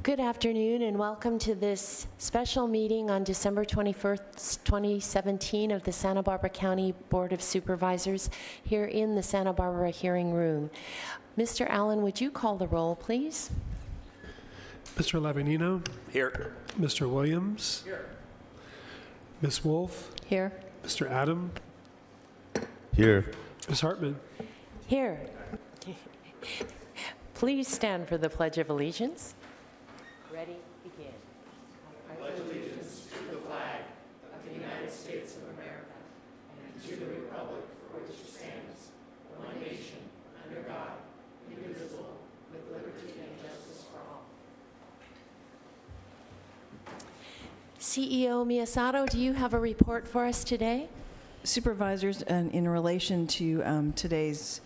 Good afternoon and welcome to this special meeting on December 21st, 2017 of the Santa Barbara County Board of Supervisors here in the Santa Barbara hearing room. Mr. Allen, would you call the roll, please? Mr. Lavanino? Here. Mr. Williams? Here. Ms. Wolf? Here. Mr. Adam? Here. Ms. Hartman? Here. Please stand for the Pledge of Allegiance. Ready, begin. I pledge allegiance to the flag of the United States of America and to the republic for which it stands, one nation, under God, indivisible, with liberty and justice for all. CEO Miyasato, do you have a report for us today? Supervisors, and in relation to today's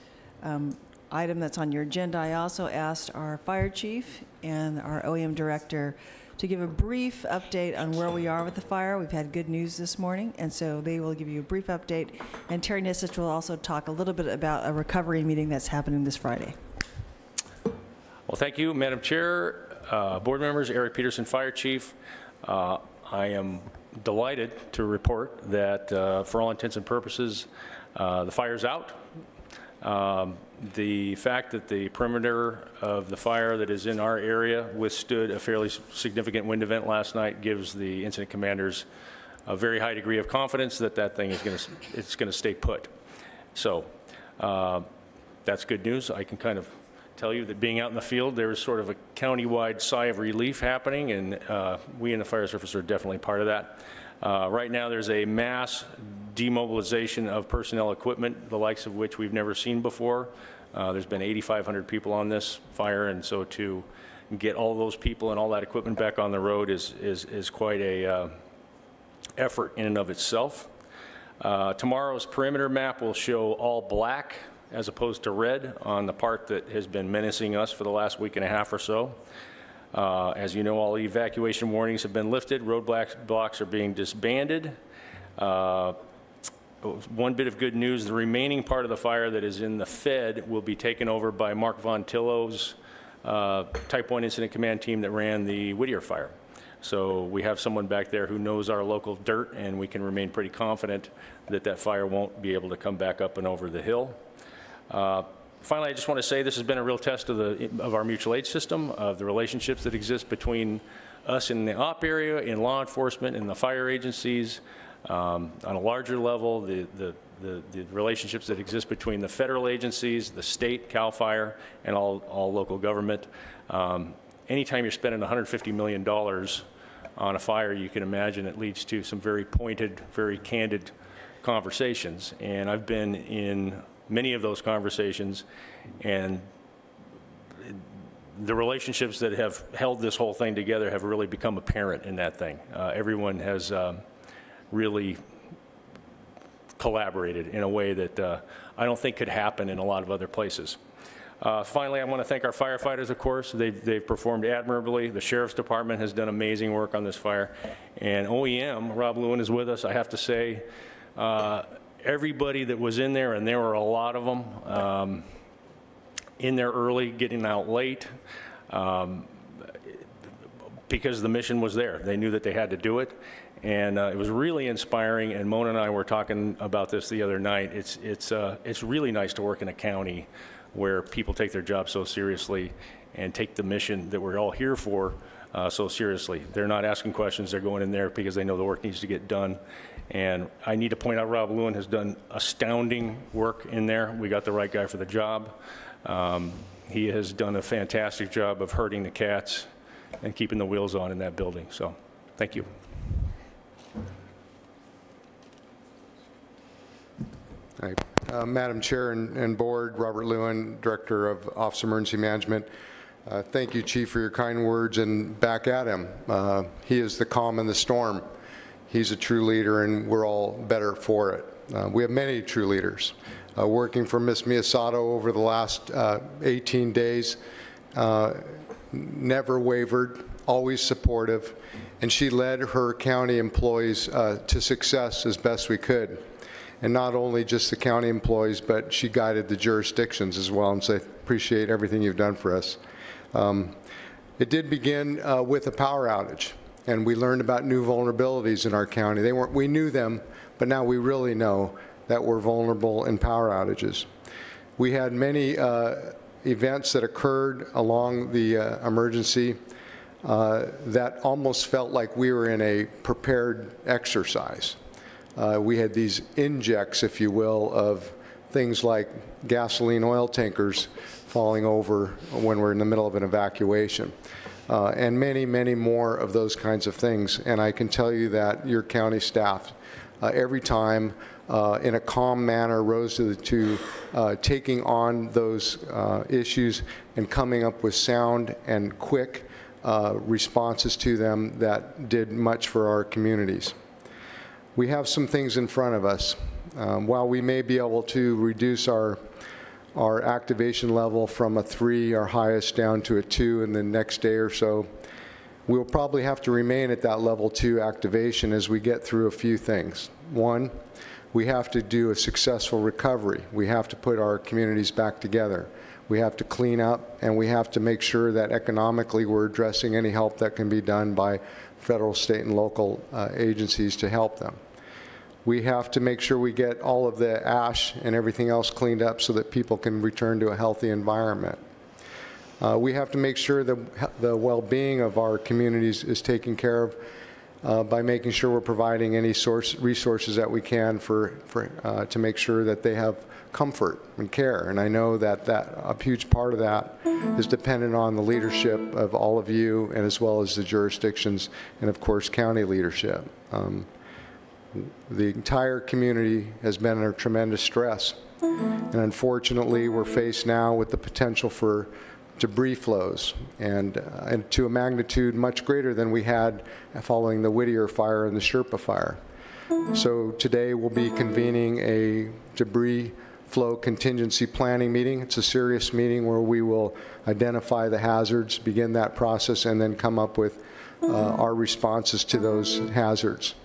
item that's on your agenda, I also asked our fire chief and our OEM director to give a brief update on where we are with the fire. We've had good news this morning, and so they will give you a brief update. And Terry Nisich will also talk a little bit about a recovery meeting that's happening this Friday. Well, thank you, Madam Chair, board members, Eric Peterson, Fire Chief. I am delighted to report that for all intents and purposes, the fire's out. The fact that the perimeter of the fire that is in our area withstood a fairly significant wind event last night gives the incident commanders a very high degree of confidence that that thing is going to stay put. So that's good news. I can kind of tell you that being out in the field, there is sort of a county-wide sigh of relief happening, and we in the fire service are definitely part of that. Right now, there's a mass demobilization of personnel equipment, the likes of which we've never seen before. There's been 8,500 people on this fire, and so to get all those people and all that equipment back on the road is quite a effort in and of itself. Tomorrow's perimeter map will show all black as opposed to red on the part that has been menacing us for the last week and a half or so. As you know, all evacuation warnings have been lifted. Roadblocks are being disbanded. One bit of good news, the remaining part of the fire that is in the Fed will be taken over by Mark Von Tillo's Type 1 Incident Command team that ran the Whittier fire. So we have someone back there who knows our local dirt, and we can remain pretty confident that that fire won't be able to come back up and over the hill. Finally, I just want to say this has been a real test of our mutual aid system, of the relationships that exist between us in the op area, in law enforcement, and the fire agencies. On a larger level, the relationships that exist between the federal agencies, the state, CAL FIRE, and all local government. Anytime you're spending $150 million on a fire, you can imagine it leads to some very pointed, very candid conversations. And I've been in many of those conversations, and the relationships that have held this whole thing together have really become apparent in that thing. Everyone has really collaborated in a way that I don't think could happen in a lot of other places. Finally, I want to thank our firefighters, of course. They've performed admirably. The Sheriff's Department has done amazing work on this fire. And OEM, Rob Lewin, is with us. I have to say, everybody that was in there, and there were a lot of them, in there early, getting out late, because the mission was there. They knew that they had to do it. And it was really inspiring, and Mona and I were talking about this the other night. It's really nice to work in a county where people take their job so seriously and take the mission that we're all here for so seriously. They're not asking questions, they're going in there because they know the work needs to get done. And I need to point out Rob Lewin has done astounding work in there. We got the right guy for the job. He has done a fantastic job of herding the cats and keeping the wheels on in that building. So, thank you. Hi. Madam Chair and Board, Robert Lewin, Director of Office of Emergency Management. Thank you, Chief, for your kind words, and back at him. He is the calm in the storm. He's a true leader, and we're all better for it. We have many true leaders. Working for Ms. Miyasato over the last 18 days, never wavered, always supportive, and she led her county employees to success as best we could. And not only just the county employees, but she guided the jurisdictions as well, and so I appreciate everything you've done for us. It did begin with a power outage, and we learned about new vulnerabilities in our county. We knew them, but now we really know that we're vulnerable in power outages. We had many events that occurred along the emergency that almost felt like we were in a prepared exercise. We had these injects, if you will, of things like gasoline oil tankers falling over when we're in the middle of an evacuation, and many, many more of those kinds of things. And I can tell you that your county staff, every time, in a calm manner, rose to taking on those issues and coming up with sound and quick responses to them that did much for our communities. We have some things in front of us. While we may be able to reduce our activation level from a 3, our highest, down to a 2 in the next day or so, we'll probably have to remain at that level 2 activation as we get through a few things. One, we have to do a successful recovery. We have to put our communities back together. We have to clean up, and we have to make sure that economically we're addressing any help that can be done by federal, state, and local agencies to help them. We have to make sure we get all of the ash and everything else cleaned up so that people can return to a healthy environment. We have to make sure that the well-being of our communities is taken care of by making sure we're providing any resources that we can to make sure that they have comfort and care. And I know that a huge part of that is dependent on the leadership of all of you, and as well as the jurisdictions and, of course, county leadership. The entire community has been under tremendous stress, and unfortunately we're faced now with the potential for debris flows, and to a magnitude much greater than we had following the Whittier fire and the Sherpa fire. So today we'll be convening a debris flow contingency planning meeting. It's a serious meeting where we will identify the hazards, begin that process, and then come up with our responses to those hazards.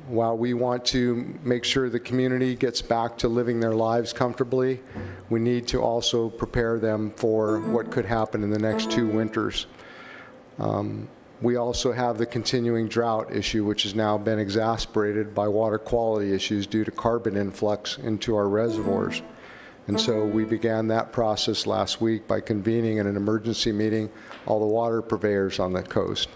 While we want to make sure the community gets back to living their lives comfortably, we need to also prepare them for what could happen in the next 2 winters. We also have the continuing drought issue, which has now been exacerbated by water quality issues due to carbon influx into our reservoirs. And so we began that process last week by convening in an emergency meeting all the water purveyors on the coast.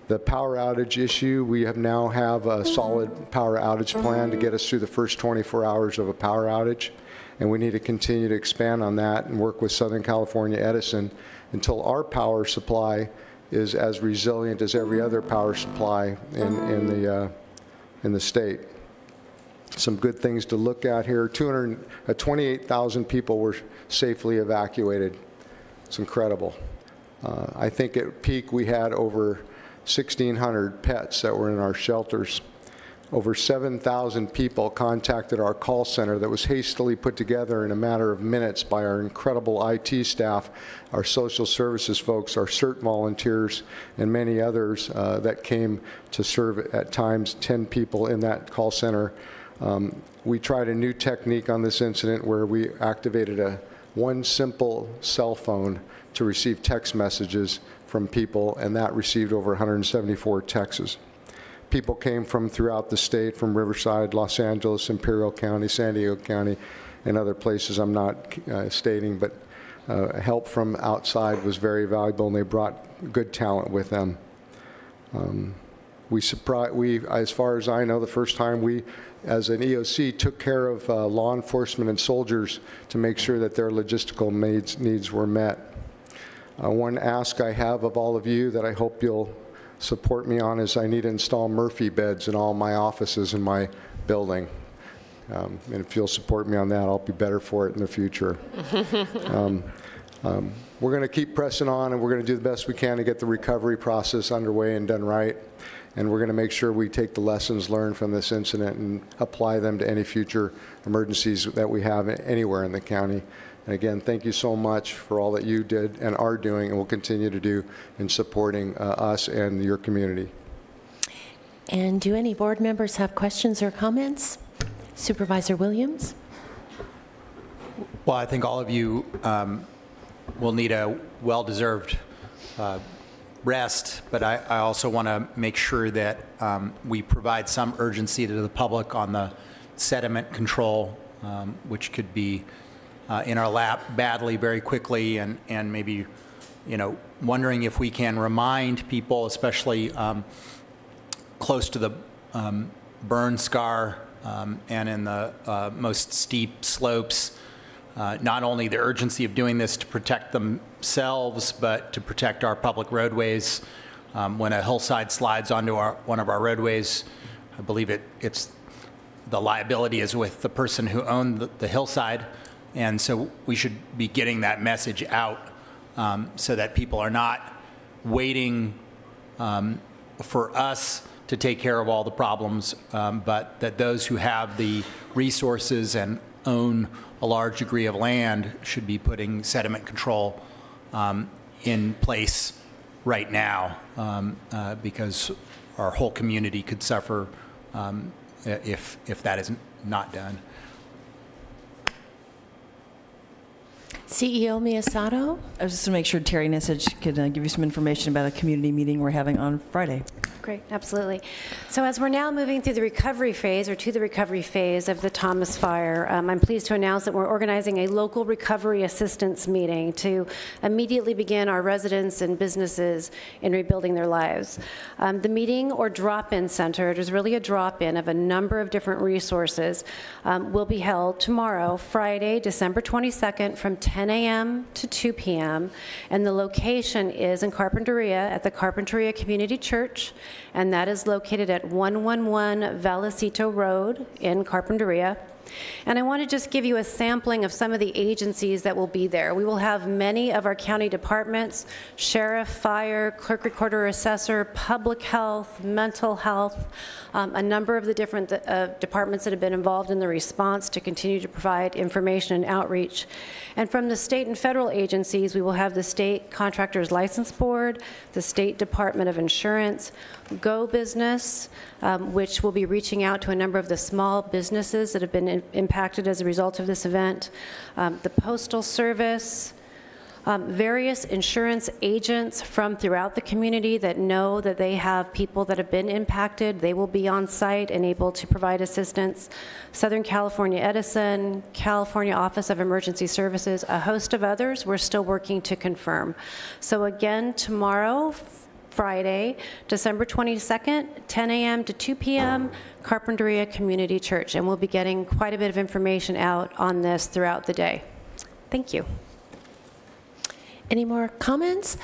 The power outage issue, we now have a solid power outage plan to get us through the first 24 hours of a power outage, and we need to continue to expand on that and work with Southern California Edison until our power supply is as resilient as every other power supply in the state. Some good things to look at here. 28,000 people were safely evacuated. It's incredible. I think at peak we had over 1,600 pets that were in our shelters. Over 7,000 people contacted our call center that was hastily put together in a matter of minutes by our incredible IT staff, our social services folks, our CERT volunteers, and many others that came to serve at times 10 people in that call center. We tried a new technique on this incident where we activated one simple cell phone to receive text messages from people, and that received over 174 texts. People came from throughout the state, from Riverside, Los Angeles, Imperial County, San Diego County, and other places I'm not stating, but help from outside was very valuable, and they brought good talent with them. As far as I know, the first time we, as an EOC, took care of law enforcement and soldiers to make sure that their logistical needs were met. One ask I have of all of you that I hope you'll support me on is I need to install Murphy beds in all my offices in my building. And if you'll support me on that, I'll be better for it in the future. We're going to keep pressing on, and we're going to do the best we can to get the recovery process underway and done right. And we're going to make sure we take the lessons learned from this incident and apply them to any future emergencies that we have anywhere in the county. And again, thank you so much for all that you did and are doing and will continue to do in supporting us and your community. And do any board members have questions or comments? Supervisor Williams? Well, I think all of you will need a well-deserved rest, but I also want to make sure that we provide some urgency to the public on the sediment control, which could be in our lap badly very quickly, and maybe, wondering if we can remind people, especially close to the burn scar and in the most steep slopes, not only the urgency of doing this to protect themselves, but to protect our public roadways. When a hillside slides onto one of our roadways, I believe it's the liability is with the person who owned the hillside, and so we should be getting that message out so that people are not waiting for us to take care of all the problems, but that those who have the resources and own a large degree of land should be putting sediment control in place right now, because our whole community could suffer if that is not done. CEO Miyasato? I was just to make sure Terry Nissage could give you some information about a community meeting we're having on Friday. Great, absolutely. So as we're now moving through the recovery phase, or to the recovery phase of the Thomas Fire, I'm pleased to announce that we're organizing a local recovery assistance meeting to immediately begin our residents and businesses in rebuilding their lives. The meeting, or drop-in center, it is really a drop-in of a number of different resources, will be held tomorrow, Friday, December 22nd, from 10 a.m. to 2 p.m. And the location is in Carpinteria at the Carpinteria Community Church, and that is located at 111 Vallecito Road in Carpinteria. And I want to just give you a sampling of some of the agencies that will be there. We will have many of our county departments: sheriff, fire, clerk, recorder, assessor, public health, mental health, a number of the different departments that have been involved in the response to continue to provide information and outreach. And from the state and federal agencies, we will have the State Contractors License Board, the State Department of Insurance, Go Business, which will be reaching out to a number of the small businesses that have been impacted as a result of this event, the Postal Service, various insurance agents from throughout the community that know that they have people that have been impacted. They will be on site and able to provide assistance. Southern California Edison, California Office of Emergency Services, a host of others we're still working to confirm. So again, tomorrow, Friday, December 22nd, 10 a.m. to 2 p.m., Carpinteria Community Church, and we'll be getting quite a bit of information out on this throughout the day. Thank you. Any more comments?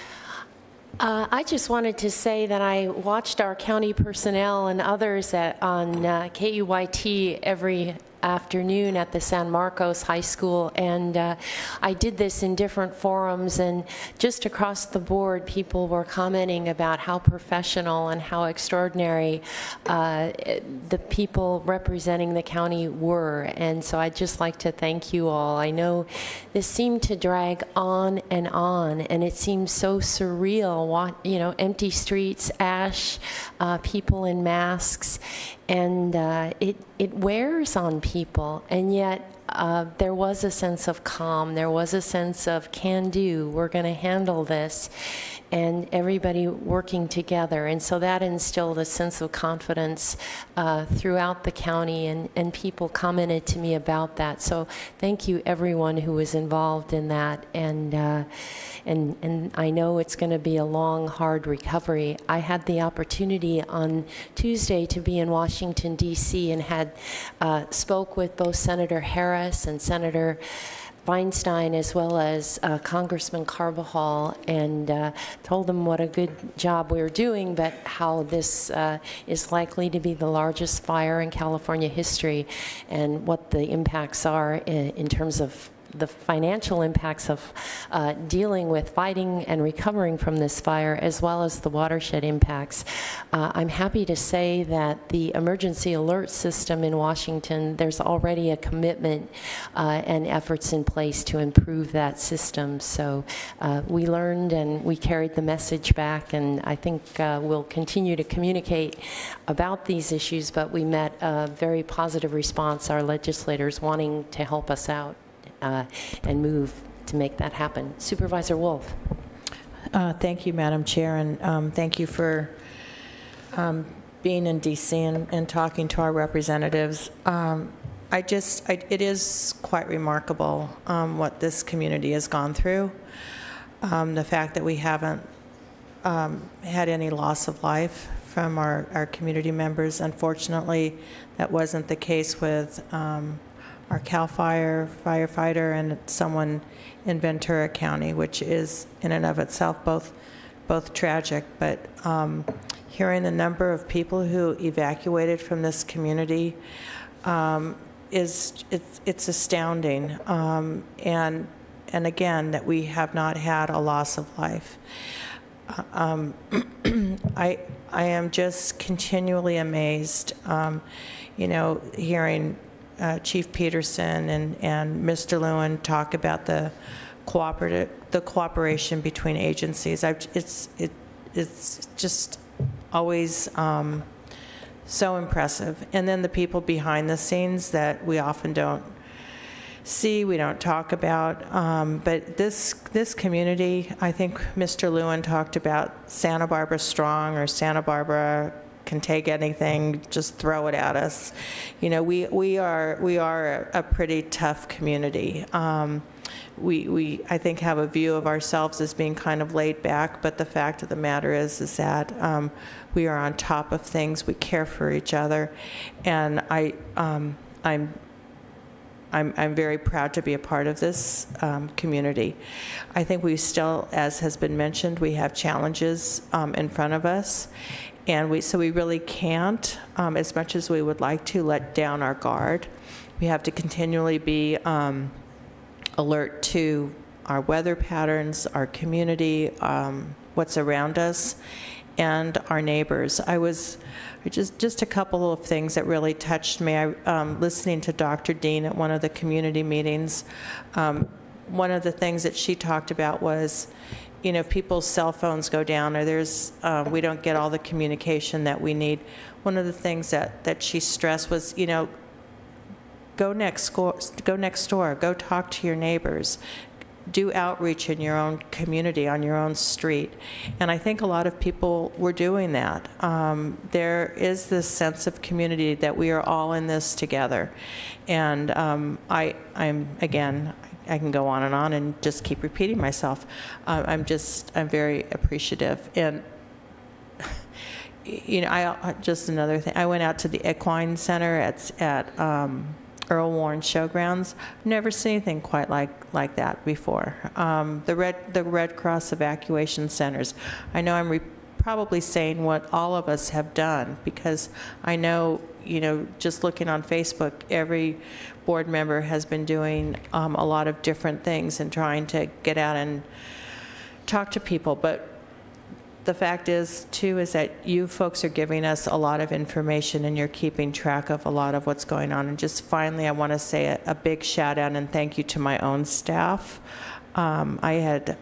I just wanted to say that I watched our county personnel and others on KUYT every afternoon at the San Marcos High School, and I did this in different forums, and just across the board people were commenting about how professional and how extraordinary the people representing the county were, and so I'd just like to thank you all. I know this seemed to drag on, and it seems so surreal, you know, empty streets, ash, people in masks, and it wears on people, and yet there was a sense of calm, there was a sense of can do, we're going to handle this, and everybody working together. And so that instilled a sense of confidence throughout the county, and people commented to me about that. So thank you everyone who was involved in that, and I know it's going to be a long, hard recovery. I had the opportunity on Tuesday to be in Washington, D.C., and had spoke with both Senator Harris and Senator Feinstein, as well as Congressman Carbajal, and told them what a good job we were doing, but how this is likely to be the largest fire in California history, and what the impacts are in terms of the financial impacts of dealing with fighting and recovering from this fire, as well as the watershed impacts. I'm happy to say that the emergency alert system in Washington, there's already a commitment and efforts in place to improve that system. So we learned and we carried the message back, and I think we'll continue to communicate about these issues, but we met a very positive response, our legislators wanting to help us out and move to make that happen. Supervisor Wolf. Thank you, Madam Chair, and thank you for being in DC and talking to our representatives. It is quite remarkable what this community has gone through. The fact that we haven't had any loss of life from our community members. Unfortunately, that wasn't the case with our CAL FIRE firefighter and someone in Ventura County, which is in and of itself both tragic. But hearing the number of people who evacuated from this community it's astounding. And again, that we have not had a loss of life. I am just continually amazed, hearing Chief Peterson and Mr. Lewin talk about the cooperation between agencies. It's just always so impressive. And then the people behind the scenes that we often don't see, we don't talk about. But this community, I think Mr. Lewin talked about Santa Barbara strong, or Santa Barbara can take anything, just throw it at us. We are a pretty tough community. We I think have a view of ourselves as being kind of laid back, but the fact of the matter is that we are on top of things. We care for each other, and I'm very proud to be a part of this community. I think we still, as has been mentioned, we have challenges in front of us, and so we really can't, as much as we would like to, let down our guard. We have to continually be alert to our weather patterns, our community, what's around us, and our neighbors. Just a couple of things that really touched me. Listening to Dr. Dean at one of the community meetings, one of the things that she talked about was, if people's cell phones go down, or we don't get all the communication that we need. One of the things that she stressed was, go next door, go talk to your neighbors, do outreach in your own community, on your own street. And I think a lot of people were doing that. There is this sense of community that we are all in this together. And I can go on and just keep repeating myself. I'm very appreciative. And just another thing, I went out to the Equine Center at Earl Warren Showgrounds. Never seen anything quite like that before. The Red Cross evacuation centers. I know I'm probably saying what all of us have done, because I know, just looking on Facebook, every board member has been doing a lot of different things and trying to get out and talk to people. But the fact is, too, is that you folks are giving us a lot of information, and you're keeping track of a lot of what's going on. And just finally, I want to say a big shout out and thank you to my own staff. I had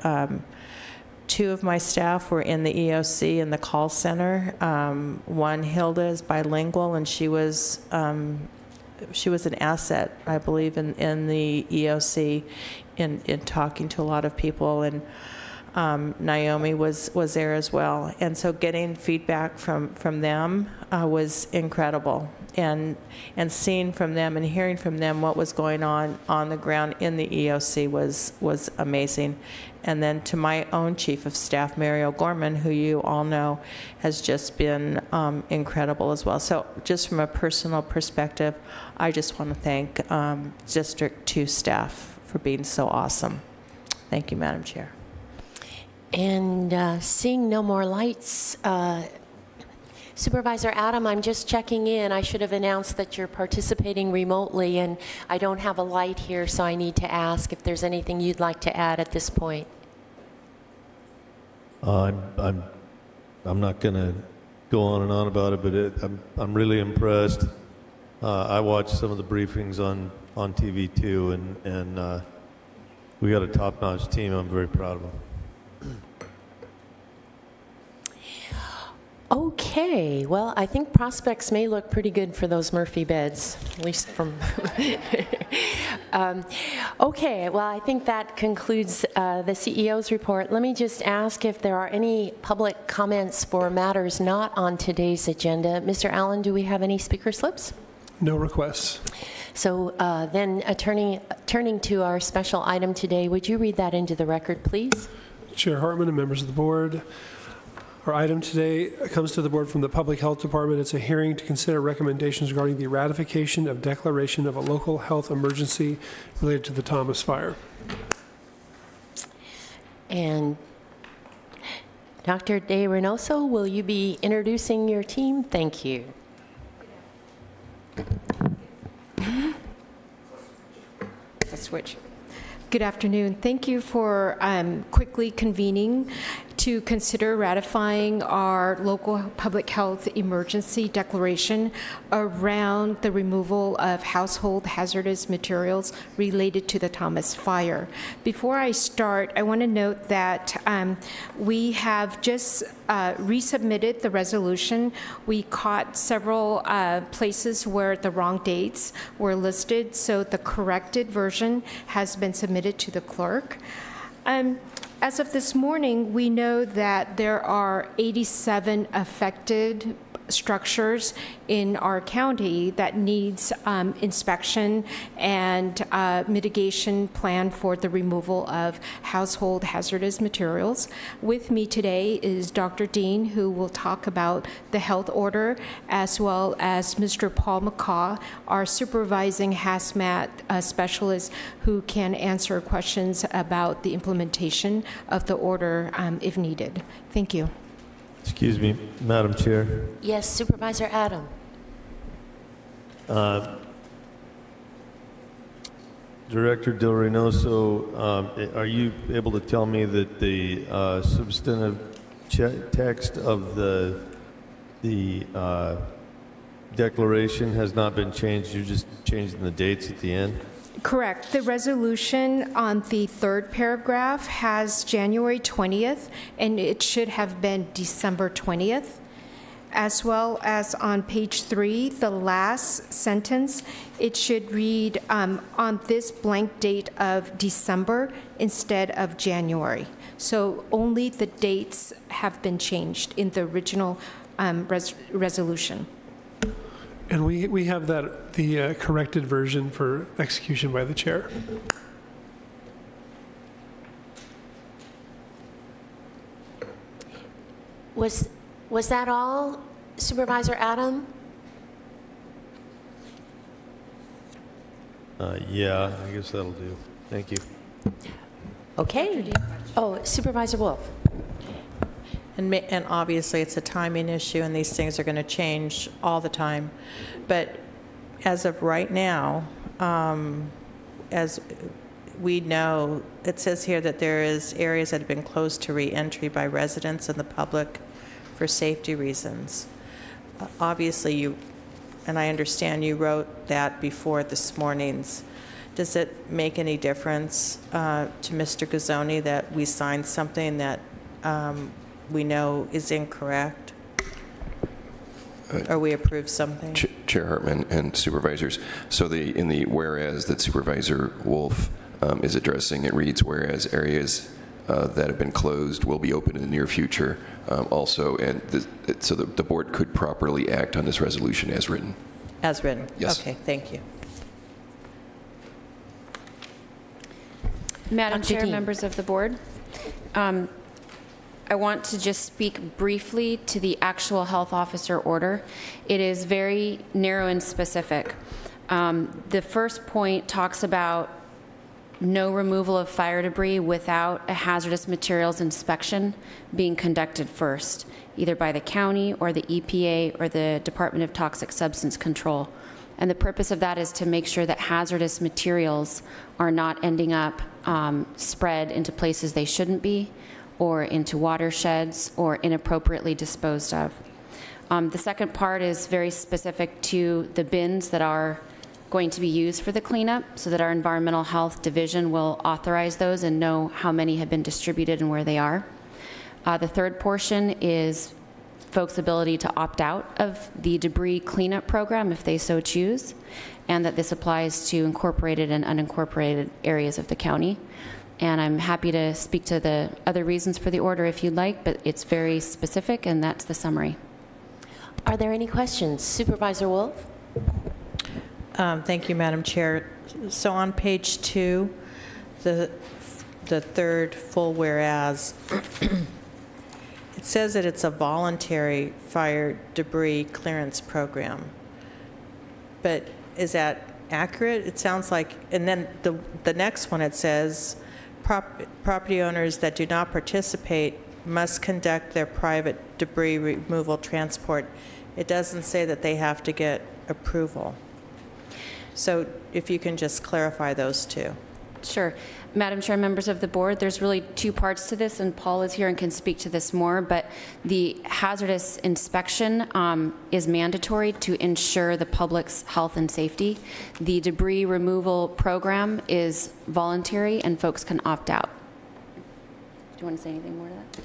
two of my staff were in the EOC in the call center. One, Hilda, is bilingual, and she was an asset, I believe, in the EOC in talking to a lot of people. And Naomi was there as well, and so getting feedback from them was incredible, and seeing from them and hearing from them what was going on the ground in the EOC was amazing. And then to my own chief of staff, Mary O'Gorman, who you all know has just been incredible as well. So just from a personal perspective, I just want to thank District 2 staff for being so awesome. Thank you, Madam Chair. And seeing no more lights, Supervisor Adam, I'm just checking in. I should have announced that you're participating remotely, and I don't have a light here, so I need to ask if there's anything you'd like to add at this point. I'm not going to go on and on about it, but I'm really impressed. I watched some of the briefings on TV too, and we got a top-notch team. I'm very proud of them. Okay, well, I think prospects may look pretty good for those Murphy beds, at least from... Okay, well, I think that concludes the CEO's report. Let me just ask if there are any public comments for matters not on today's agenda. Mr. Allen, do we have any speaker slips? No requests. So then, turning to our special item today, would you read that into the record, please? Chair Hartman and members of the board, our item today comes to the board from the Public Health Department. It's a hearing to consider recommendations regarding the ratification of declaration of a local health emergency related to the Thomas Fire. And Dr. De Reynoso, will you be introducing your team? Thank you. Let's switch. Good afternoon. Thank you for quickly convening to consider ratifying our local public health emergency declaration around the removal of household hazardous materials related to the Thomas Fire. Before I start, I want to note that we have just resubmitted the resolution. We caught several places where the wrong dates were listed, so the corrected version has been submitted to the clerk. As of this morning, we know that there are 87 affected structures in our county that needs inspection and mitigation plan for the removal of household hazardous materials. With me today is Dr. Dean, who will talk about the health order, as well as Mr. Paul McCaw, our supervising hazmat specialist, who can answer questions about the implementation of the order if needed. Thank you. Excuse me, Madam Chair. Yes, Supervisor Adam. Director Del Reynoso, are you able to tell me that the substantive text of the declaration has not been changed? You're just changing the dates at the end? Correct. The resolution on the third paragraph has January 20th, and it should have been December 20th. As well as on page 3, the last sentence, it should read on this blank date of December instead of January. So only the dates have been changed in the original resolution. And we have that, the corrected version for execution by the chair. Was that all, Supervisor Adam? Yeah, I guess that'll do. Thank you. Okay. Oh, Supervisor Wolf. And obviously, it's a timing issue, and these things are going to change all the time. But as of right now, as we know, it says here that there is areas that have been closed to re-entry by residents and the public for safety reasons. Obviously, you, and I understand you wrote that before this morning's. Does it make any difference to Mr. Gazzoni that we signed something that we know is incorrect, or we approve something? Chair Hartman and supervisors. So in the whereas that Supervisor Wolf is addressing, it reads, whereas areas that have been closed will be open in the near future also, and so the board could properly act on this resolution as written. As written? Yes. Okay, thank you. Madam Dr. Chair, Dean. members of the board, I want to just speak briefly to the actual health officer order. It is very narrow and specific. The first point talks about no removal of fire debris without a hazardous materials inspection being conducted first, either by the county or the EPA or the Department of Toxic Substance Control. And the purpose of that is to make sure that hazardous materials are not ending up spread into places they shouldn't be, or into watersheds, or inappropriately disposed of. The second part is very specific to the bins that are going to be used for the cleanup, so that our Environmental Health Division will authorize those and know how many have been distributed and where they are. The third portion is folks' ability to opt out of the debris cleanup program if they so choose, and that this applies to incorporated and unincorporated areas of the county. And I'm happy to speak to the other reasons for the order if you'd like, but it's very specific, and that's the summary. Are there any questions? Supervisor Wolf? Thank you, Madam Chair. So on page 2, the third full whereas, it says that it's a voluntary fire debris clearance program. But is that accurate? It sounds like, and then the next one, it says, property owners that do not participate must conduct their private debris removal transport. It doesn't say that they have to get approval. So if you can just clarify those two. Sure. Madam Chair, members of the board, there's really two parts to this, and Paul is here and can speak to this more, but the hazardous inspection is mandatory to ensure the public's health and safety. The debris removal program is voluntary, and folks can opt out. Do you want to say anything more to that?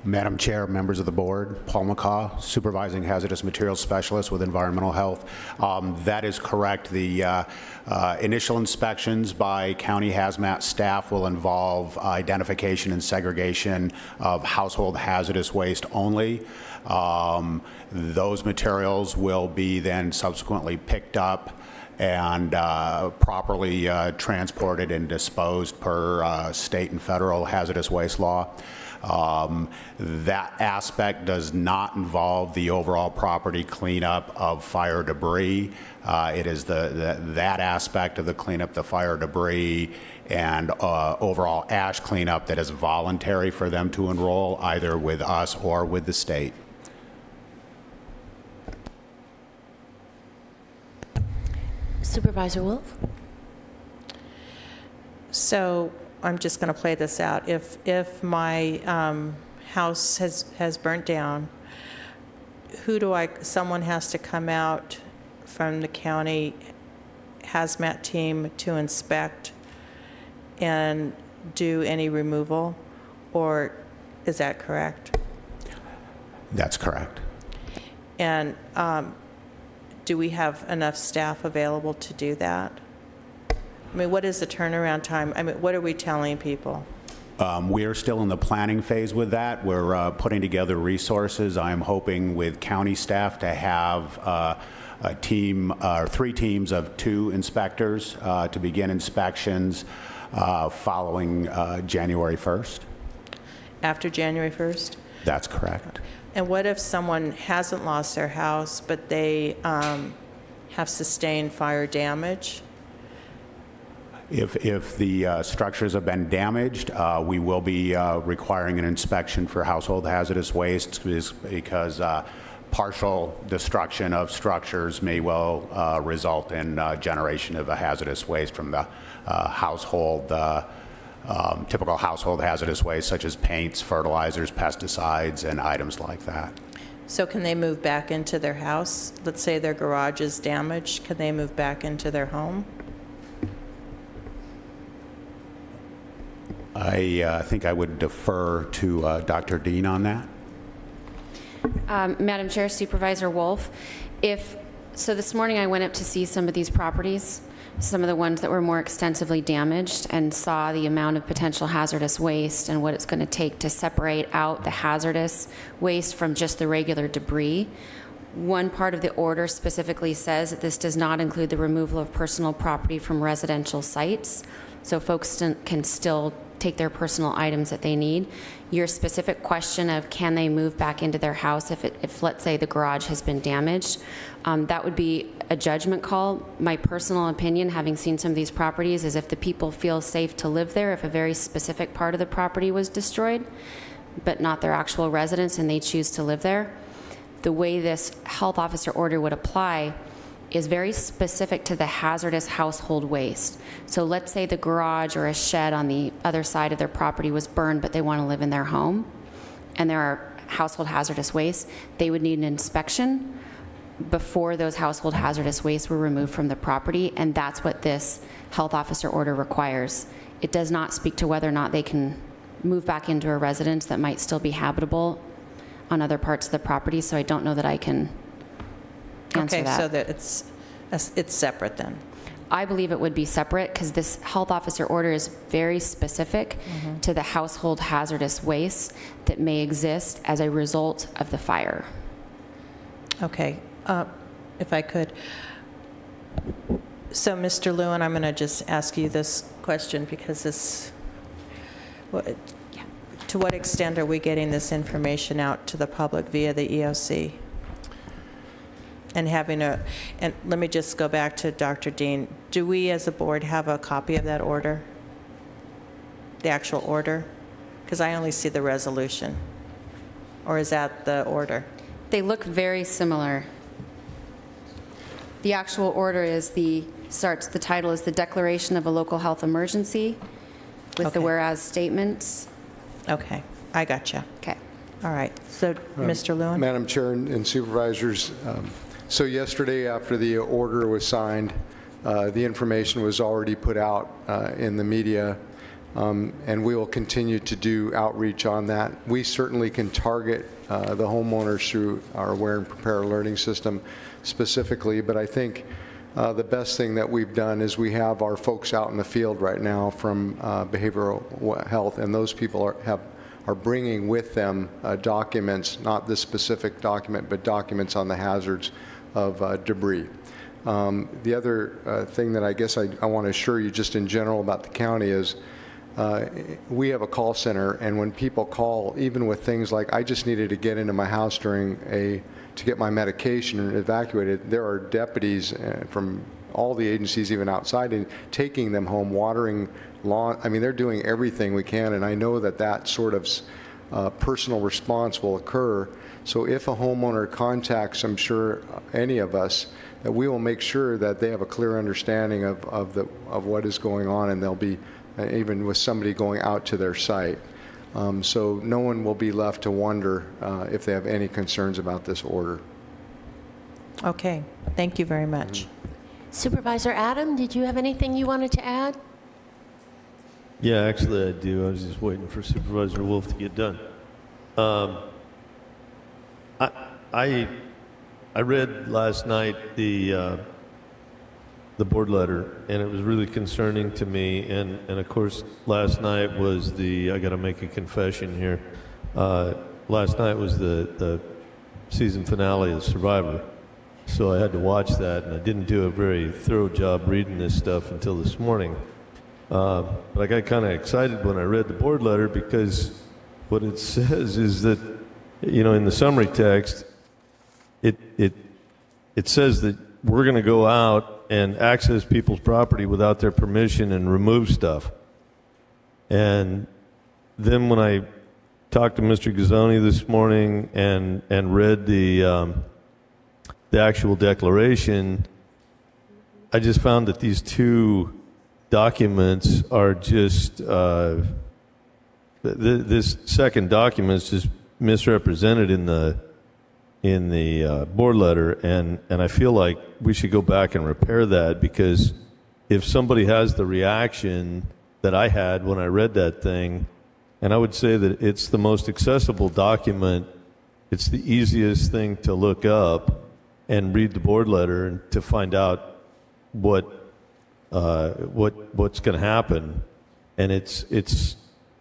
Madam Chair, members of the board, Paul McCaw, Supervising Hazardous Materials Specialist with Environmental Health. That is correct. The initial inspections by county hazmat staff will involve identification and segregation of household hazardous waste only. Those materials will be then subsequently picked up and properly transported and disposed per state and federal hazardous waste law. That aspect does not involve the overall property cleanup of fire debris. It is that aspect of the cleanup, the fire debris, and overall ash cleanup that is voluntary for them to enroll either with us or with the state. Supervisor Wolf? So I'm just going to play this out. If my house has burnt down, someone has to come out from the county hazmat team to inspect and do any removal, or is that correct? That's correct. And do we have enough staff available to do that? I mean, what is the turnaround time? I mean, what are we telling people? We are still in the planning phase with that. We're putting together resources. I'm hoping with county staff to have a team, 3 teams of 2 inspectors to begin inspections following January 1st. After January 1st? That's correct. And what if someone hasn't lost their house, but they have sustained fire damage? If the structures have been damaged, we will be requiring an inspection for household hazardous waste because partial destruction of structures may well result in generation of a hazardous waste from the household, typical household hazardous waste such as paints, fertilizers, pesticides, and items like that. So can they move back into their house? Let's say their garage is damaged. Can they move back into their home? I think I would defer to Dr. Dean on that. Madam Chair, Supervisor Wolf, so this morning I went up to see some of these properties, some of the ones that were more extensively damaged, and saw the amount of potential hazardous waste and what it's going to take to separate out the hazardous waste from just the regular debris. One part of the order specifically says that this does not include the removal of personal property from residential sites, so folks can still take their personal items that they need. Your specific question of can they move back into their house if let's say the garage has been damaged, that would be a judgment call. My personal opinion, having seen some of these properties, is if the people feel safe to live there, if a very specific part of the property was destroyed, but not their actual residence, and they choose to live there, the way this health officer order would apply is very specific to the hazardous household waste. So let's say the garage or a shed on the other side of their property was burned, but they want to live in their home, and there are household hazardous waste. They would need an inspection before those household hazardous wastes were removed from the property, and that's what this health officer order requires. It does not speak to whether or not they can move back into a residence that might still be habitable on other parts of the property, so I don't know that I can answer that. Okay, so that it's separate then? I believe it would be separate because this health officer order is very specific to the household hazardous waste that may exist as a result of the fire. Okay, if I could. So, Mr. Lewin, I'm going to just ask you this question because this, to what extent are we getting this information out to the public via the EOC? And and let me just go back to Dr. Dean. Do we as a board have a copy of that order? The actual order? Because I only see the resolution. Or is that the order? They look very similar. The actual order is the title is the Declaration of a Local Health Emergency with the whereas statements. Okay, I gotcha. Okay. All right, so Mr. Lewin? Madam Chair and Supervisors, so yesterday after the order was signed, the information was already put out in the media, and we will continue to do outreach on that. We certainly can target the homeowners through our Aware and Prepare alerting system specifically, but I think the best thing that we've done is we have our folks out in the field right now from behavioral health, and those people are bringing with them documents, not this specific document, but documents on the hazards of debris. The other thing that I guess I want to assure you just in general about the county is we have a call center, and when people call, even with things like I just needed to get into my house to get my medication and evacuated, there are deputies from all the agencies even outside and taking them home, watering lawn. I mean, they're doing everything we can, and I know that that sort of personal response will occur. So if a homeowner contacts, I'm sure any of us, that we will make sure that they have a clear understanding of what is going on, and they'll be even with somebody going out to their site. So no one will be left to wonder if they have any concerns about this order. Okay, thank you very much. Supervisor Adam, did you have anything you wanted to add? Yeah, actually I do. I was just waiting for Supervisor Wolf to get done. I read last night the board letter, and it was really concerning to me. And of course, last night was I got to make a confession here. Last night was the season finale of Survivor, so I had to watch that, and I didn't do a very thorough job reading this stuff until this morning. But I got kind of excited when I read the board letter because what it says is that, you know, in the summary text, it says that we're going to go out and access people's property without their permission and remove stuff. And then when I talked to Mr. Gazzoni this morning and read the actual declaration, I just found that these two documents are just this second document is just misrepresented in the board letter, and I feel like we should go back and repair that, because if somebody has the reaction that I had when I read that thing, and I would say that it's the most accessible document, it's the easiest thing to look up and read the board letter and to find out what's going to happen, and it's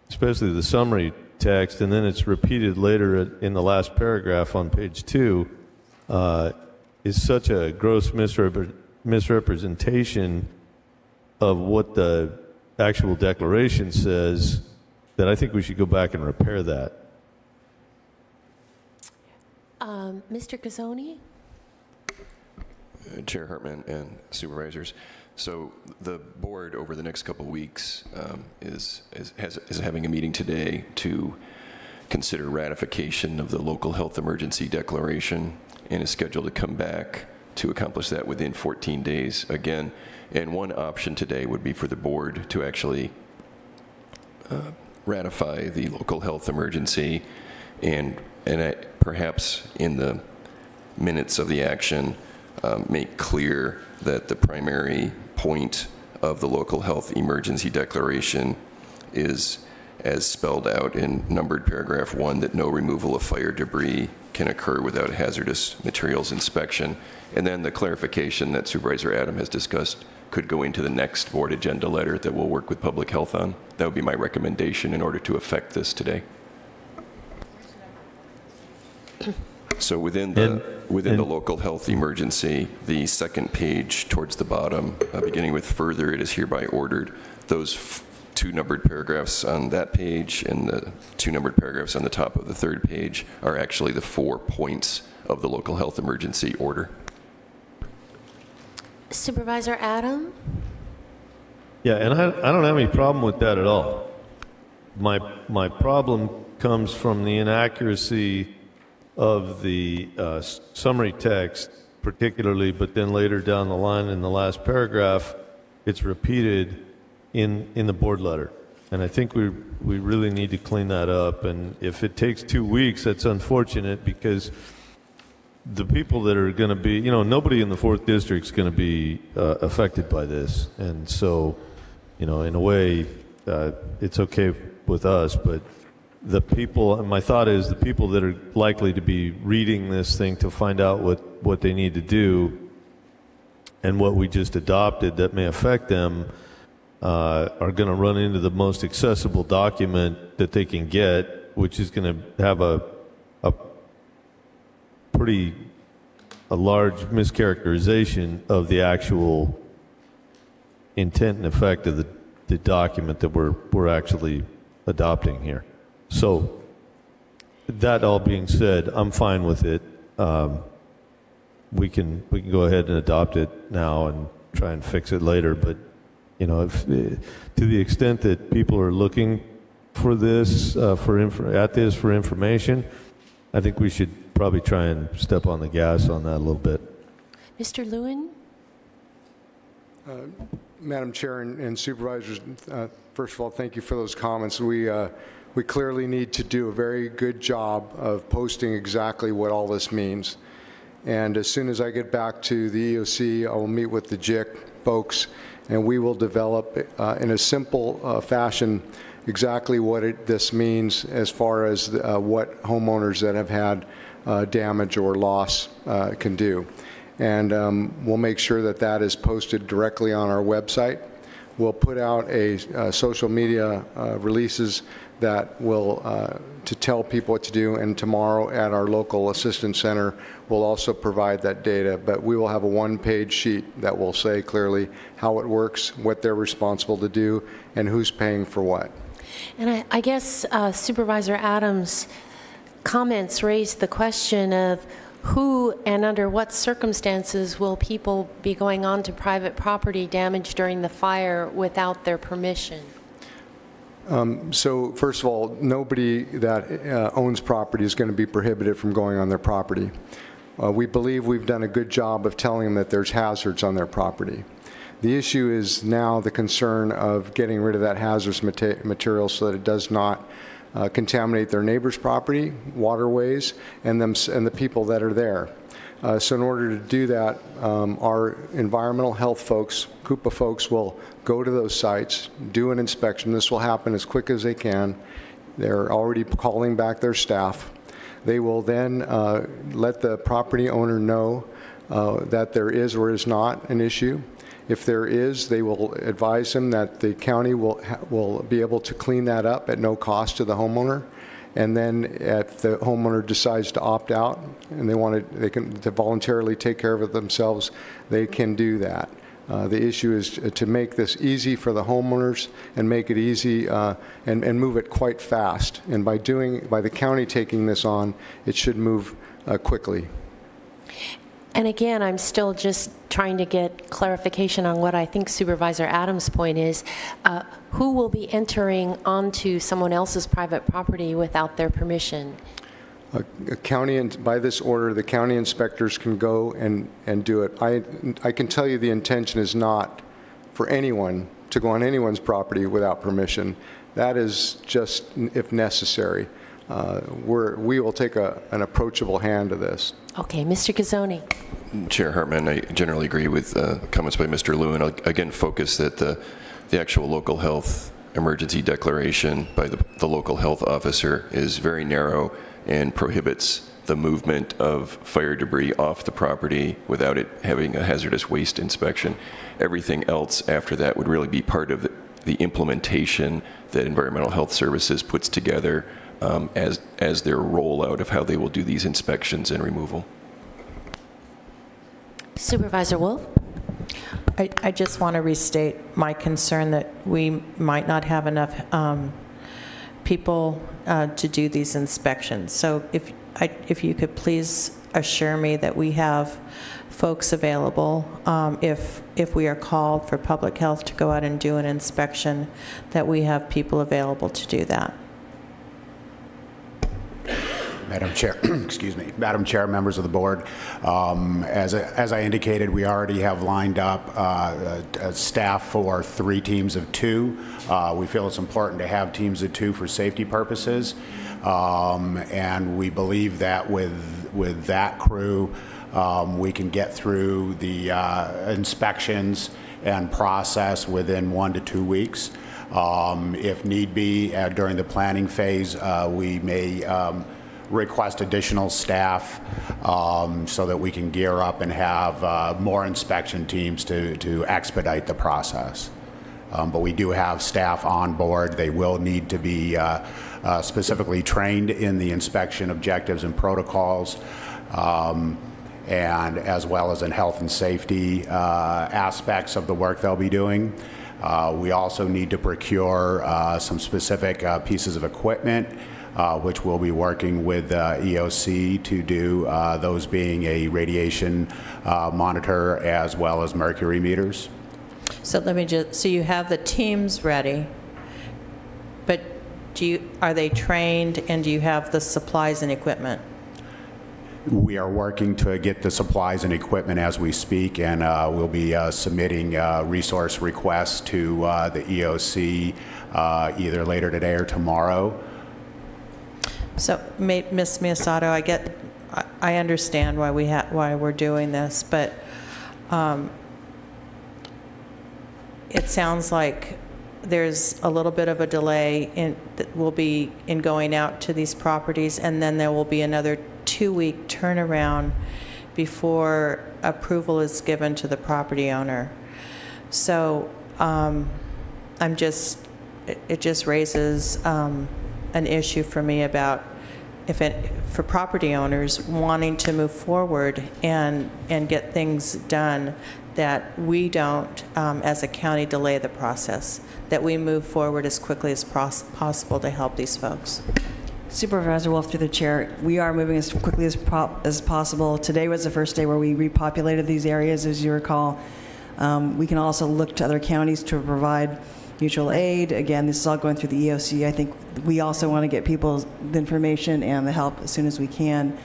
especially the summary text, and then it's repeated later in the last paragraph on page 2, is such a gross misrepresentation of what the actual declaration says that I think we should go back and repair that. Mr. Gazzoni? Chair Hartman and Supervisors. So the board over the next couple of weeks is having a meeting today to consider ratification of the local health emergency declaration, and is scheduled to come back to accomplish that within 14 days again. And one option today would be for the board to actually ratify the local health emergency, and perhaps in the minutes of the action make clear that the primary point of the local health emergency declaration is, as spelled out in numbered paragraph 1, that no removal of fire debris can occur without hazardous materials inspection. And then the clarification that Supervisor Adam has discussed could go into the next board agenda letter that we'll work with public health on. That would be my recommendation in order to effect this today. So within the local health emergency, the second page towards the bottom, beginning with further, it is hereby ordered, those 2 numbered paragraphs on that page and the 2 numbered paragraphs on the top of the 3rd page are actually the 4 points of the local health emergency order. Supervisor Adam? Yeah, and I don't have any problem with that at all. My problem comes from the inaccuracy of the summary text, particularly, but then later down the line in the last paragraph, it's repeated in the board letter. And I think we really need to clean that up. And if it takes 2 weeks, that's unfortunate, because the people that are going to be, nobody in the 4th district is going to be affected by this. And so, in a way, it's okay with us, but the people, and my thought is the people that are likely to be reading this thing to find out what they need to do and what we just adopted that may affect them are going to run into the most accessible document that they can get, which is going to have a large mischaracterization of the actual intent and effect of the document that we're actually adopting here. So that all being said, I'm fine with it. We can go ahead and adopt it now and try and fix it later. But if to the extent that people are looking for this for information, I think we should probably try and step on the gas on that a little bit. Mr. Lewin? Madam Chair and Supervisors, first of all, thank you for those comments. We clearly need to do a very good job of posting exactly what all this means. And as soon as I get back to the EOC, I will meet with the JIC folks, and we will develop in a simple fashion exactly what this means as far as what homeowners that have had damage or loss can do. And we'll make sure that that is posted directly on our website. We'll put out a social media releases that will to tell people what to do, and tomorrow at our local assistance center we'll also provide that data, but we will have a 1-page sheet that will say clearly how it works, what they're responsible to do, and who's paying for what. And I guess Supervisor Adams' comments raised the question of who and under what circumstances will people be going on to private property damaged during the fire without their permission? So first of all, nobody that owns property is going to be prohibited from going on their property. We believe we've done a good job of telling them that there's hazards on their property. The issue is now the concern of getting rid of that hazardous material so that it does not contaminate their neighbor's property, waterways, and the people that are there. So in order to do that, our environmental health folks, CEQA folks, will go to those sites, do an inspection. This will happen as quick as they can. They're already calling back their staff. They will then let the property owner know that there is or is not an issue. If there is, they will advise them that the county will be able to clean that up at no cost to the homeowner. And then if the homeowner decides to opt out and they can voluntarily take care of it themselves, they can do that. The issue is to make this easy for the homeowners and make it easy and move it quite fast. And by the county taking this on, it should move quickly. And again, I'm still just trying to get clarification on what I think Supervisor Adams' point is. Who will be entering onto someone else's private property without their permission? By this order, the county inspectors can go and do it. I can tell you the intention is not for anyone to go on anyone's property without permission. That is just if necessary. We will take an approachable hand to this. Okay, Mr. Gazzoni. Chair Hartman, I generally agree with comments by Mr. Lewin. I'll again focus that the actual local health emergency declaration by the local health officer is very narrow and prohibits the movement of fire debris off the property without it having a hazardous waste inspection. Everything else after that would really be part of the implementation that Environmental Health Services puts together as their rollout of how they will do these inspections and removal. Supervisor Wolf? I just want to restate my concern that we might not have enough people to do these inspections. So if you could please assure me that we have folks available if we are called for public health to go out and do an inspection, that we have people available to do that. Madam Chair, excuse me, Madam Chair, members of the board, as I indicated, we already have lined up staff for 3 teams of 2. We feel it's important to have teams of 2 for safety purposes, and we believe that with that crew, we can get through the inspections and process within 1 to 2 weeks. If need be, during the planning phase, we may request additional staff so that we can gear up and have more inspection teams to expedite the process. But we do have staff on board. They will need to be specifically trained in the inspection objectives and protocols, and as well as in health and safety aspects of the work they'll be doing. We also need to procure some specific pieces of equipment, which we'll be working with EOC to do, those being a radiation monitor as well as mercury meters. So let me just, so you have the teams ready, but are they trained, and do you have the supplies and equipment? We are working to get the supplies and equipment as we speak, and we'll be submitting resource requests to the EOC either later today or tomorrow. So, Ms. Miyasato, I understand why we're doing this, but it sounds like there's a little bit of a delay in going out to these properties, and then there will be another 2-week turnaround before approval is given to the property owner. So, it just raises an issue for me about for property owners wanting to move forward and get things done, that we don't, as a county, delay the process, that we move forward as quickly as possible to help these folks. Supervisor Wolf, through the chair, we are moving as quickly as possible. Today was the first day where we repopulated these areas, as you recall. We can also look to other counties to provide mutual aid. Again, this is all going through the EOC. I think we also want to get people the information and the help as soon as we can.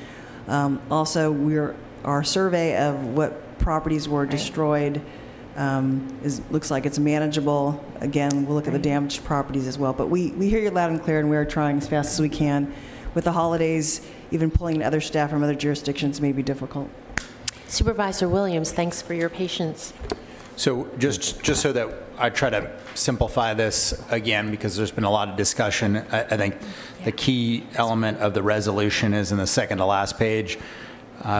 Also, our survey of what properties were destroyed looks like it's manageable. Again, we'll look at the damaged properties as well. But we hear you loud and clear, and we're trying as fast as we can. With the holidays, even pulling in other staff from other jurisdictions may be difficult. Supervisor Williams, thanks for your patience. So just so that I try to simplify this again, because there's been a lot of discussion, I think the key element of the resolution is in the second to last page.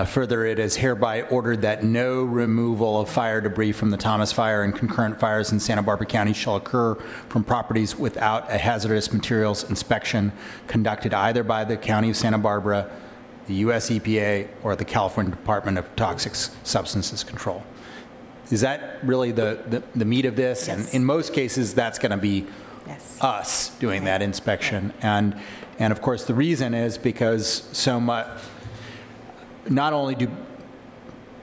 Further, it is hereby ordered that no removal of fire debris from the Thomas Fire and concurrent fires in Santa Barbara County shall occur from properties without a hazardous materials inspection conducted either by the County of Santa Barbara, the U.S. EPA, or the California Department of Toxic Substances Control. Is that really the meat of this? Yes. And in most cases, that's going to be us doing that inspection. And of course, the reason is because so much, not only do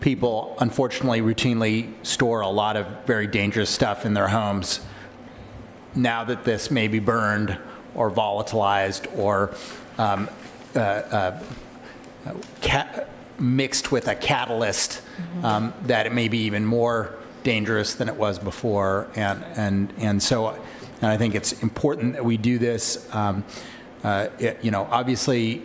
people unfortunately routinely store a lot of very dangerous stuff in their homes, now that this may be burned or volatilized or mixed with a catalyst, that it may be even more dangerous than it was before, and so I think it's important that we do this. Obviously,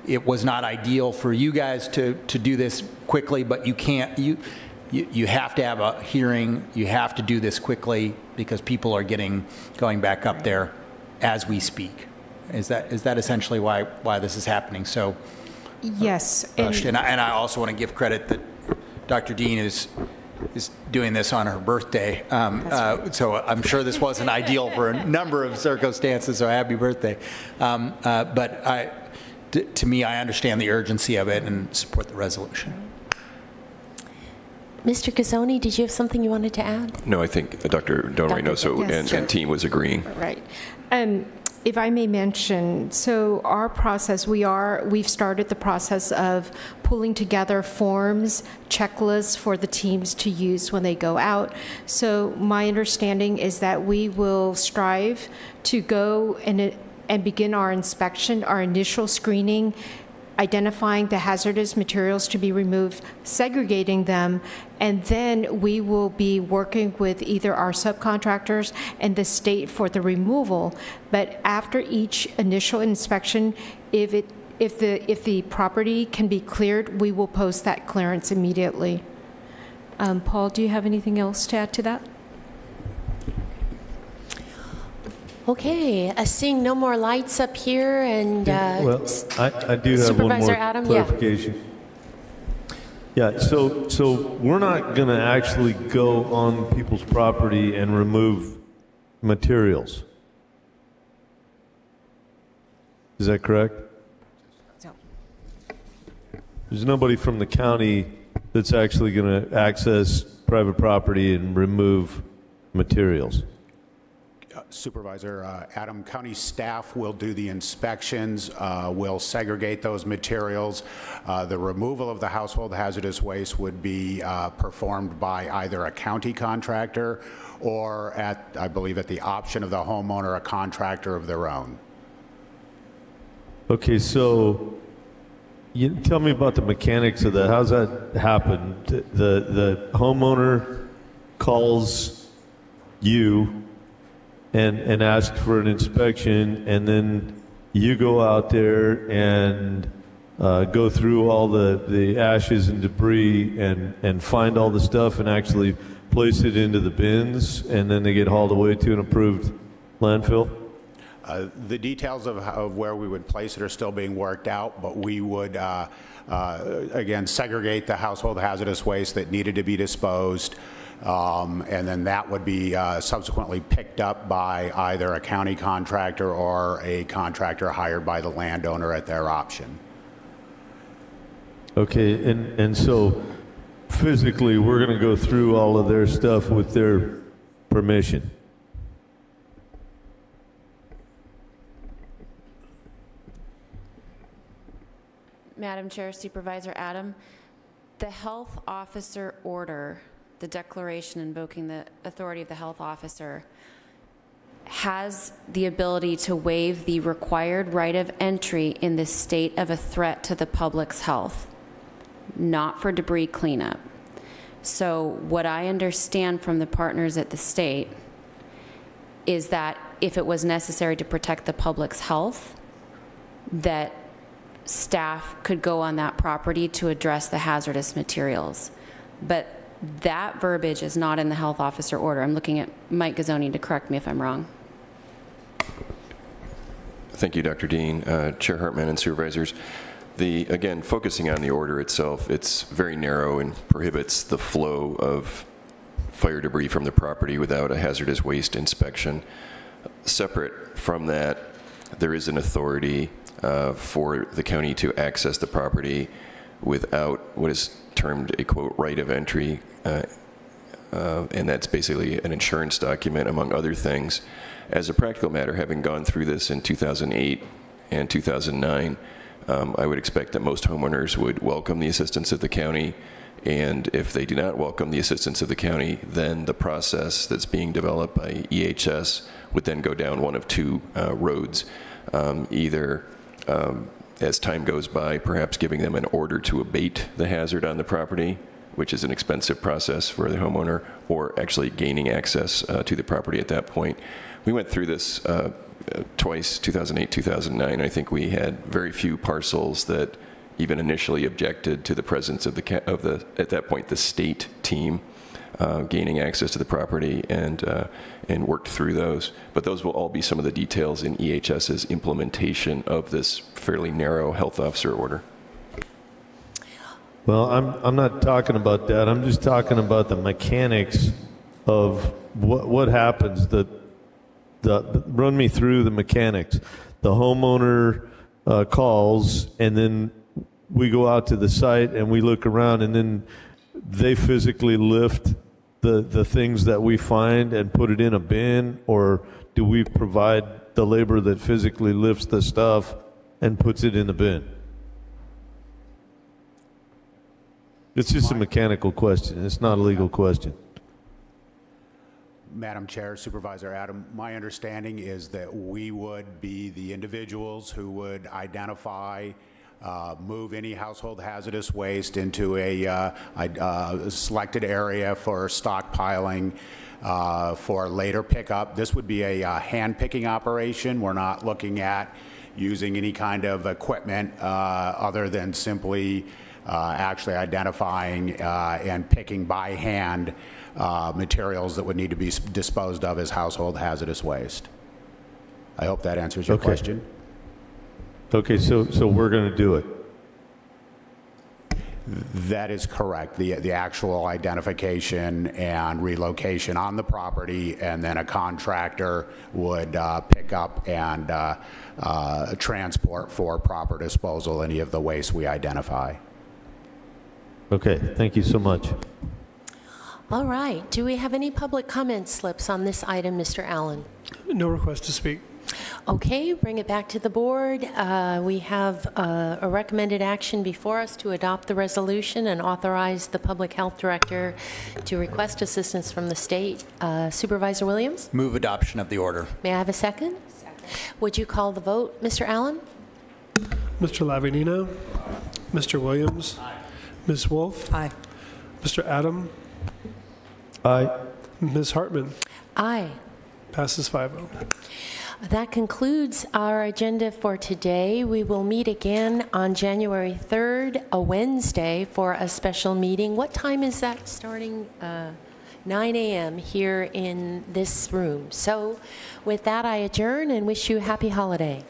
it was not ideal for you guys to do this quickly, but you can't, you have to have a hearing, you have to do this quickly because people are going back up there as we speak. Is that essentially why this is happening? So yes. And I also want to give credit that Dr. Dean is doing this on her birthday. So I'm sure this wasn't ideal for a number of circumstances, so happy birthday. But to me, I understand the urgency of it and support the resolution. Mr. Gazzoni, did you have something you wanted to add? No, I think Dr. Reynoso and team was agreeing. Right. If I may mention, so our process, we've started the process of pulling together forms, checklists for the teams to use when they go out. So my understanding is that we will strive to go and begin our inspection, our initial screening, identifying the hazardous materials to be removed, segregating them, and then we will be working with either our subcontractors and the state for the removal. But after each initial inspection, if the property can be cleared, we will post that clearance immediately. Paul, do you have anything else to add to that? Okay, seeing no more lights up here, and well, I do have Supervisor one more Adam, clarification. Yeah, so we're not going to actually go on people's property and remove materials. Is that correct? So. There's nobody from the county that's actually going to access private property and remove materials. Supervisor Adam, county staff will do the inspections, will segregate those materials. The removal of the household hazardous waste would be performed by either a county contractor or I believe at the option of the homeowner, a contractor of their own. Okay, so you tell me about the mechanics of that. How's that happen? The homeowner calls you and ask for an inspection, and then you go out there and go through all the ashes and debris and find all the stuff and actually place it into the bins, and then they get hauled away to an approved landfill? The details of where we would place it are still being worked out, but we would, again, segregate the household hazardous waste that needed to be disposed, and then that would be subsequently picked up by either a county contractor or a contractor hired by the landowner at their option. Okay, and so physically we're going to go through all of their stuff with their permission? Madam Chair, Supervisor Adam, the health officer order, the declaration invoking the authority of the health officer, has the ability to waive the required right of entry in the state of a threat to the public's health, not for debris cleanup. So what I understand from the partners at the state is that if it was necessary to protect the public's health, that staff could go on that property to address the hazardous materials. But that verbiage is not in the health officer order. I'm looking at Mike Gazzoni to correct me if I'm wrong. Thank you, Dr. Dean, Chair Hartman, and Supervisors. Again, focusing on the order itself, it's very narrow and prohibits the flow of fire debris from the property without a hazardous waste inspection. Separate from that, there is an authority for the county to access the property without what is termed a, quote, right of entry, and that's basically an insurance document, among other things. As a practical matter, having gone through this in 2008 and 2009, I would expect that most homeowners would welcome the assistance of the county, and if they do not welcome the assistance of the county, then the process that's being developed by EHS would then go down one of two roads. Either as time goes by, perhaps giving them an order to abate the hazard on the property, which is an expensive process for the homeowner, or actually gaining access to the property at that point. We went through this twice, 2008, 2009. I think we had very few parcels that even initially objected to the presence of at that point, the state team gaining access to the property, and worked through those. But those will all be some of the details in EHS's implementation of this fairly narrow health officer order. Well, I'm not talking about that. I'm just talking about the mechanics of what happens. Run me through the mechanics. The homeowner calls, and then we go out to the site and we look around, and then they physically lift the things that we find and put it in a bin, or do we provide the labor that physically lifts the stuff and puts it in the bin? It's just a mechanical question. It's not a legal question. Madam Chair, Supervisor Adam, my understanding is that we would be the individuals who would identify, move any household hazardous waste into a selected area for stockpiling for later pickup. This would be a hand-picking operation. We're not looking at using any kind of equipment other than simply actually identifying and picking by hand materials that would need to be disposed of as household hazardous waste. I hope that answers your question. Okay, so we're going to do it. That is correct. The actual identification and relocation on the property, and then a contractor would pick up and transport for proper disposal any of the waste we identify. Okay, thank you so much. All right. Do we have any public comment slips on this item, Mr. Allen? No request to speak. Okay, bring it back to the board. We have a recommended action before us to adopt the resolution and authorize the Public Health Director to request assistance from the state. Supervisor Williams? Move adoption of the order. May I have a second? Second. Would you call the vote, Mr. Allen? Mr. Lavinino? Mr. Williams? Aye. Ms. Wolf? Aye. Mr. Adam? Aye. Ms. Hartman? Aye. Passes 5-0. That concludes our agenda for today. We will meet again on January 3rd, a Wednesday, for a special meeting. What time is that starting? 9 a.m. here in this room. So with that, I adjourn and wish you a happy holiday.